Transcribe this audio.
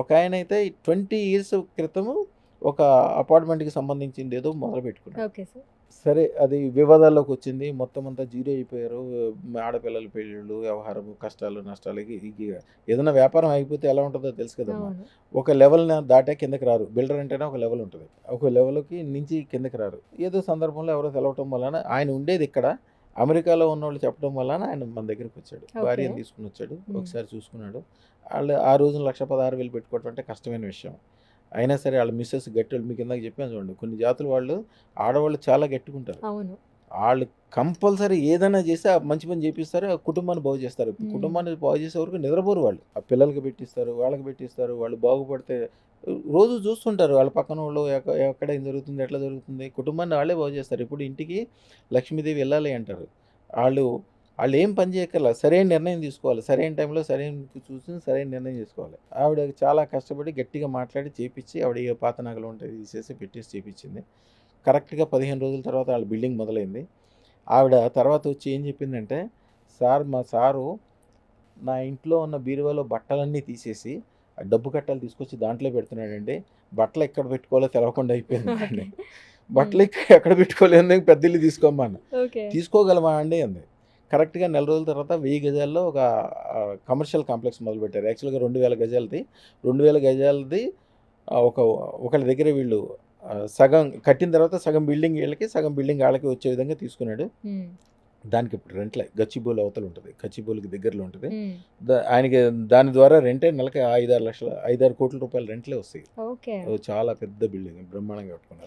ఒక ఆయన అయితే 20 ఇయర్స్ క్రితము ఒక అపార్ట్మెంట్కి సంబంధించింది ఏదో మొదలు పెట్టుకున్నాడు. Okay sir. సరే అది వివాదాల్లోకి వచ్చింది, మొత్తం అంతా జీరో అయిపోయారు. ఆడపిల్లల పెళ్ళిళ్ళు, వ్యవహారము, కష్టాలు నష్టాలు ఏదైనా వ్యాపారం అయిపోతే ఎలా ఉంటుందో తెలుసు కదమ్మా. అవును. ఒక లెవెల్ని దాటే కిందకి రారు. బిల్డర్ అంటేనే ఒక లెవెల్ ఉంటుంది, ఒక లెవెల్కి నుంచి కిందకి రారు. ఏదో సందర్భంలో ఎవరో తెలవటం వలన ఆయన ఉండేది ఇక్కడ, అమెరికాలో ఉన్నోళ్ళు చెప్పడం వలన ఆయన మన దగ్గరికి వచ్చాడు. ఓకే. భార్యను తీసుకుని వచ్చాడు, ఉమ్. ఒకసారి చూసుకున్నాడు. వాళ్ళు ఆ రోజున 1,16,000 పెట్టుకోవడం అంటే కష్టమైన విషయం. అయినా సరే వాళ్ళ మిస్సెస్ గట్టి, మీకు ఇందాక చెప్పాను చూడండి, కొన్ని జాతుల వాళ్ళు ఆడవాళ్ళు చాలా గట్టుకుంటారు. అవును. వాళ్ళు కంపల్సరీ ఏదైనా చేసి ఆ మంచి పని చేపిస్తారు, ఆ కుటుంబాన్ని బాగు చేస్తారు. ఉమ్. కుటుంబాన్ని బాగు చేసే వరకు నిద్రపోరు వాళ్ళు. ఆ పిల్లలకి పెట్టిస్తారు, వాళ్ళకి పెట్టిస్తారు. వాళ్ళు బాగుపడితే రోజు చూస్తుంటారు వాళ్ళ పక్కన వాళ్ళు ఎక్కడ ఏం జరుగుతుంది, ఎట్లా జరుగుతుంది, కుటుంబాన్ని వాళ్ళే బాగు చేస్తారు. ఇప్పుడు ఇంటికి లక్ష్మీదేవి వెళ్ళాలి అంటారు. వాళ్ళు వాళ్ళు ఏం పని చేయక్కర్లా, సరైన నిర్ణయం తీసుకోవాలి, సరైన టైంలో సరైన చూసి సరైన నిర్ణయం తీసుకోవాలి. ఆవిడ చాలా కష్టపడి గట్టిగా మాట్లాడి చేపించి, ఆవిడ ఏ పాత నగలు ఉంటాయి తీసేసి పెట్టేసి చేపించింది. కరెక్ట్గా 15 రోజుల తర్వాత వాళ్ళ బిల్డింగ్ మొదలైంది. ఆవిడ తర్వాత వచ్చి ఏం చెప్పిందంటే, సార్ మా సారు నా ఇంట్లో ఉన్న బీరువాలో బట్టలన్నీ తీసేసి ఆ డబ్బు కట్టాలు తీసుకొచ్చి దాంట్లో పెడుతున్నాడండి. బట్టలు ఎక్కడ పెట్టుకోవాలో తెలవకుండా అయిపోయిందండి. బట్టలు ఎక్కడ పెట్టుకోలేదు, పెద్ద ఇల్లు తీసుకోమన్నా. ఓకే. తీసుకోగలమా అండి అంది. కరెక్ట్గా నెల రోజుల తర్వాత 1000 గజాల్లో ఒక కమర్షియల్ కాంప్లెక్స్ మొదలుపెట్టారు. యాక్చువల్గా 2000 గజాలది. 2000 గజాలది ఒకళ్ళ దగ్గర వీళ్ళు సగం కట్టిన తర్వాత సగం బిల్డింగ్ వీళ్ళకి, సగం బిల్డింగ్ వాళ్ళకి వచ్చే విధంగా తీసుకున్నాడు. ఉమ్. దానికి ఇప్పుడు రెంట్లే గచ్చిబౌలి అవతల ఉంటుంది, గచ్చిబౌలికి దగ్గరలో ఉంటుంది. ఉమ్. ఆయనకి దాని ద్వారా రెంటే నెలకి 5-6 కోట్ల రూపాయల రెంట్లే వస్తాయి. ఓకే. చాలా పెద్ద బిల్డింగ్ బ్రహ్మాండంగా కట్టుకున్నారు.